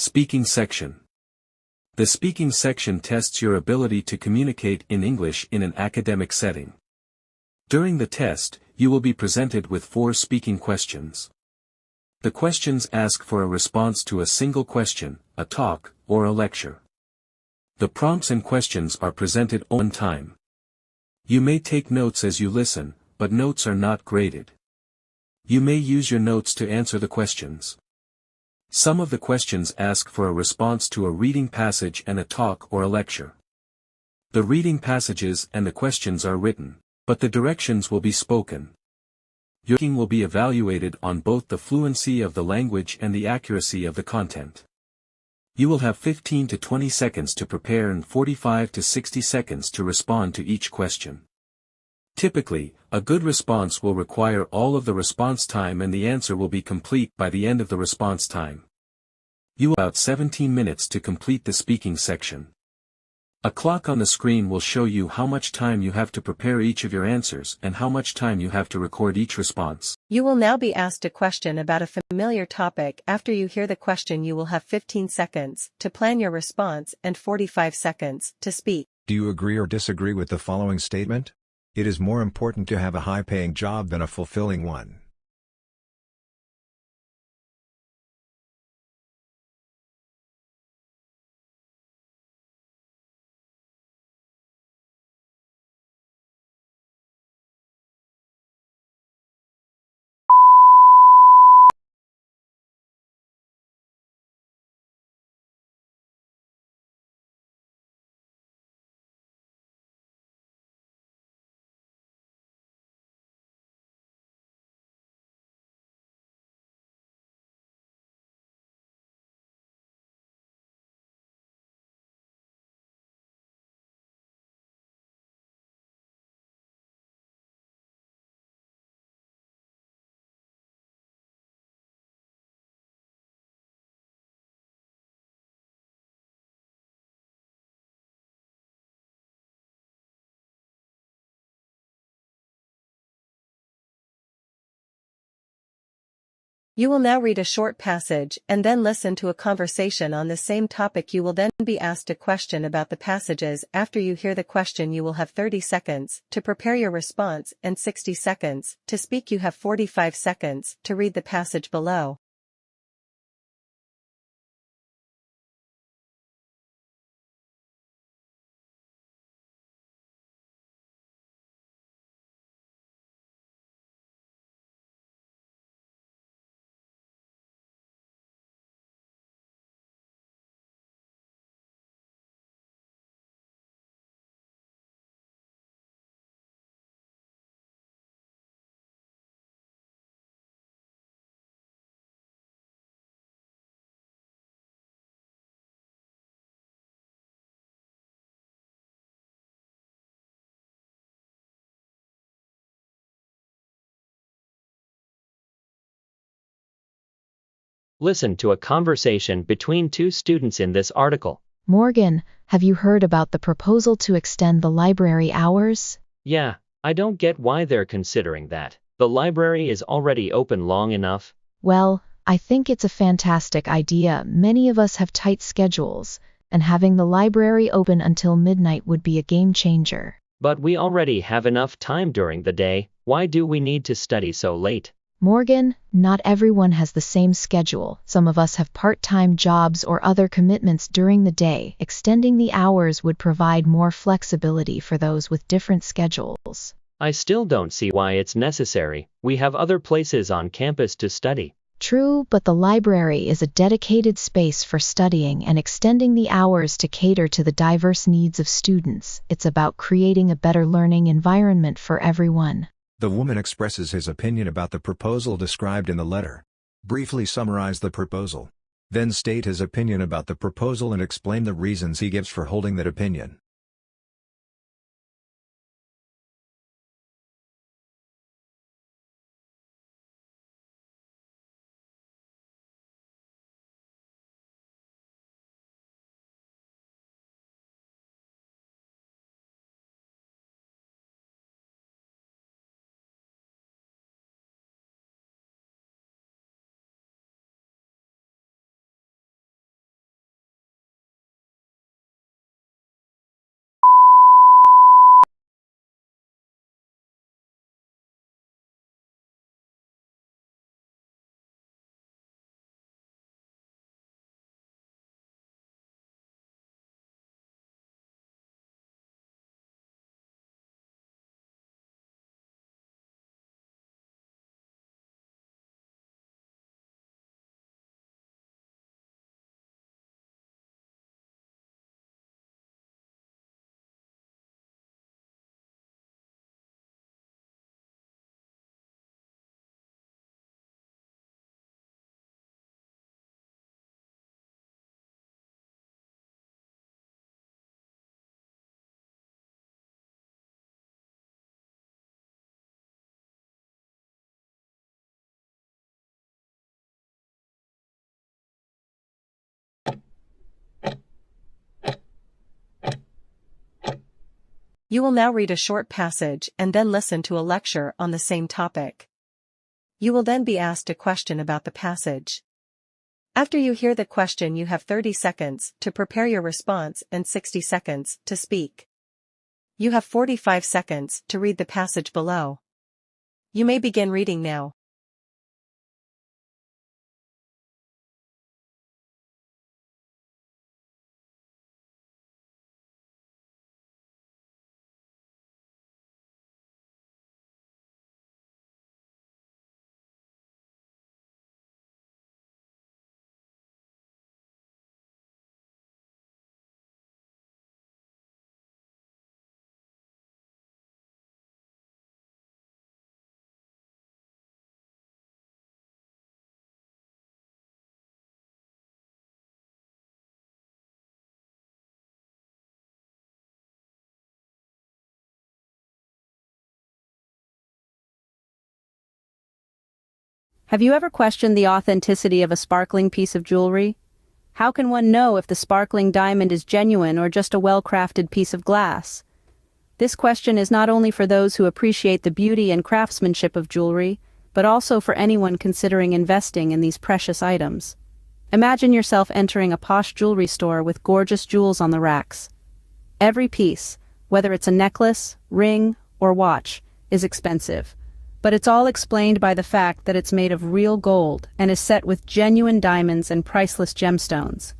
Speaking section. The speaking section tests your ability to communicate in English in an academic setting. During the test, you will be presented with 4 speaking questions. The questions ask for a response to a single question, a talk, or a lecture. The prompts and questions are presented on time. You may take notes as you listen, but notes are not graded. You may use your notes to answer the questions. Some of the questions ask for a response to a reading passage and a talk or a lecture. The reading passages and the questions are written, but the directions will be spoken. Your speaking will be evaluated on both the fluency of the language and the accuracy of the content. You will have 15 to 20 seconds to prepare and 45 to 60 seconds to respond to each question. Typically, a good response will require all of the response time and the answer will be complete by the end of the response time. You will have about 17 minutes to complete the speaking section. A clock on the screen will show you how much time you have to prepare each of your answers and how much time you have to record each response. You will now be asked a question about a familiar topic. After you hear the question, you will have 15 seconds to plan your response and 45 seconds to speak. Do you agree or disagree with the following statement? It is more important to have a high-paying job than a fulfilling one. You will now read a short passage and then listen to a conversation on the same topic. You will then be asked a question about the passages. After you hear the question, you will have 30 seconds to prepare your response and 60 seconds to speak. You have 45 seconds to read the passage below. Listen to a conversation between 2 students in this article. Morgan, have you heard about the proposal to extend the library hours? Yeah, I don't get why they're considering that. The library is already open long enough. Well, I think it's a fantastic idea. Many of us have tight schedules, and having the library open until midnight would be a game changer. But we already have enough time during the day. Why do we need to study so late? Morgan, not everyone has the same schedule. Some of us have part-time jobs or other commitments during the day. Extending the hours would provide more flexibility for those with different schedules. I still don't see why it's necessary. We have other places on campus to study. True, but the library is a dedicated space for studying, and extending the hours to cater to the diverse needs of students. It's about creating a better learning environment for everyone. The woman expresses his opinion about the proposal described in the letter. Briefly summarize the proposal. Then state his opinion about the proposal and explain the reasons he gives for holding that opinion. You will now read a short passage and then listen to a lecture on the same topic. You will then be asked a question about the passage. After you hear the question, you have 30 seconds to prepare your response and 60 seconds to speak. You have 45 seconds to read the passage below. You may begin reading now. Have you ever questioned the authenticity of a sparkling piece of jewelry? How can one know if the sparkling diamond is genuine or just a well-crafted piece of glass? This question is not only for those who appreciate the beauty and craftsmanship of jewelry, but also for anyone considering investing in these precious items. Imagine yourself entering a posh jewelry store with gorgeous jewels on the racks. Every piece, whether it's a necklace, ring, or watch, is expensive. But it's all explained by the fact that it's made of real gold and is set with genuine diamonds and priceless gemstones.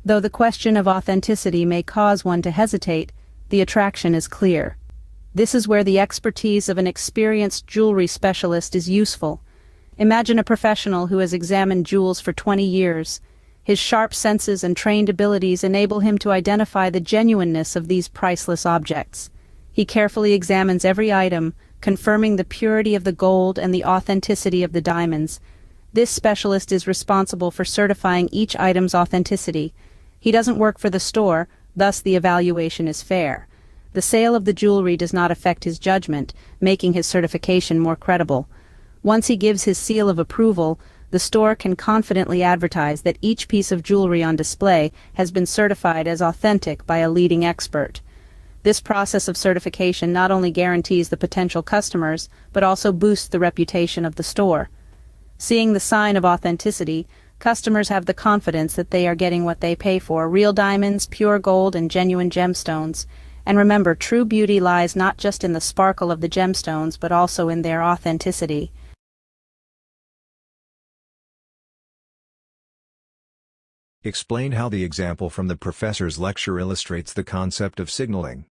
Though the question of authenticity may cause one to hesitate, the attraction is clear. This is where the expertise of an experienced jewelry specialist is useful. Imagine a professional who has examined jewels for 20 years. His sharp senses and trained abilities enable him to identify the genuineness of these priceless objects. He carefully examines every item, confirming the purity of the gold and the authenticity of the diamonds. This specialist is responsible for certifying each item's authenticity. He doesn't work for the store, thus the evaluation is fair. The sale of the jewelry does not affect his judgment, making his certification more credible. Once he gives his seal of approval, the store can confidently advertise that each piece of jewelry on display has been certified as authentic by a leading expert. This process of certification not only guarantees the potential customers, but also boosts the reputation of the store. Seeing the sign of authenticity, customers have the confidence that they are getting what they pay for: real diamonds, pure gold, and genuine gemstones. And remember, true beauty lies not just in the sparkle of the gemstones, but also in their authenticity. Explain how the example from the professor's lecture illustrates the concept of signaling.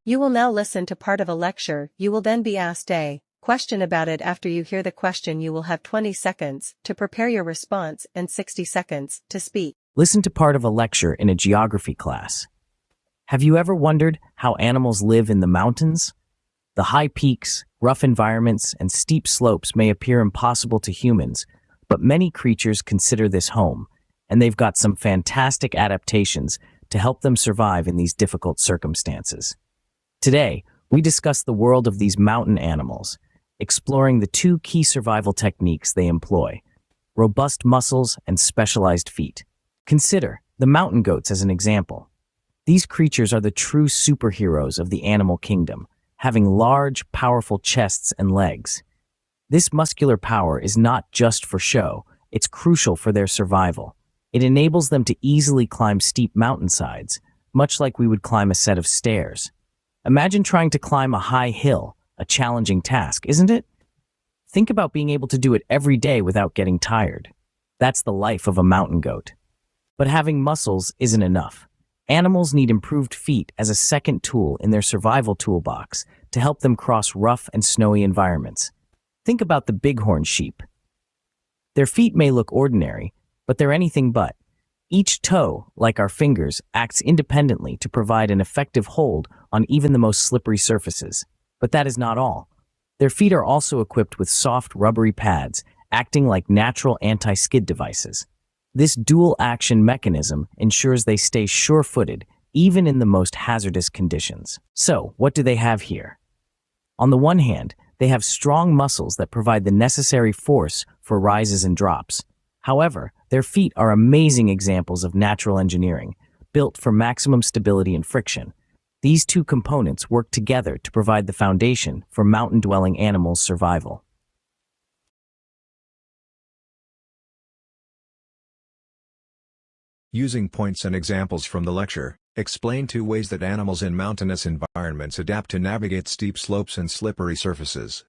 You will now listen to part of a lecture. You will then be asked a question about it. After you hear the question, you will have 20 seconds to prepare your response and 60 seconds to speak. Listen to part of a lecture in a geography class. Have you ever wondered how animals live in the mountains? The high peaks, rough environments, and steep slopes may appear impossible to humans, but many creatures consider this home, and they've got some fantastic adaptations to to help them survive in these difficult circumstances. Today, we discuss the world of these mountain animals, exploring the two key survival techniques they employ: robust muscles and specialized feet. Consider the mountain goats as an example. These creatures are the true superheroes of the animal kingdom, having large, powerful chests and legs. This muscular power is not just for show, it's crucial for their survival. It enables them to easily climb steep mountainsides, much like we would climb a set of stairs. Imagine trying to climb a high hill, a challenging task, isn't it? Think about being able to do it every day without getting tired. That's the life of a mountain goat. But having muscles isn't enough. Animals need improved feet as a second tool in their survival toolbox to help them cross rough and snowy environments. Think about the bighorn sheep. Their feet may look ordinary, but they're anything but. Each toe, like our fingers, acts independently to provide an effective hold on even the most slippery surfaces. But that is not all. Their feet are also equipped with soft, rubbery pads, acting like natural anti-skid devices. This dual-action mechanism ensures they stay sure-footed, even in the most hazardous conditions. So, what do they have here? On the one hand, they have strong muscles that provide the necessary force for rises and drops. However, their feet are amazing examples of natural engineering, built for maximum stability and friction. These two components work together to provide the foundation for mountain-dwelling animals' survival. Using points and examples from the lecture, explain 2 ways that animals in mountainous environments adapt to navigate steep slopes and slippery surfaces.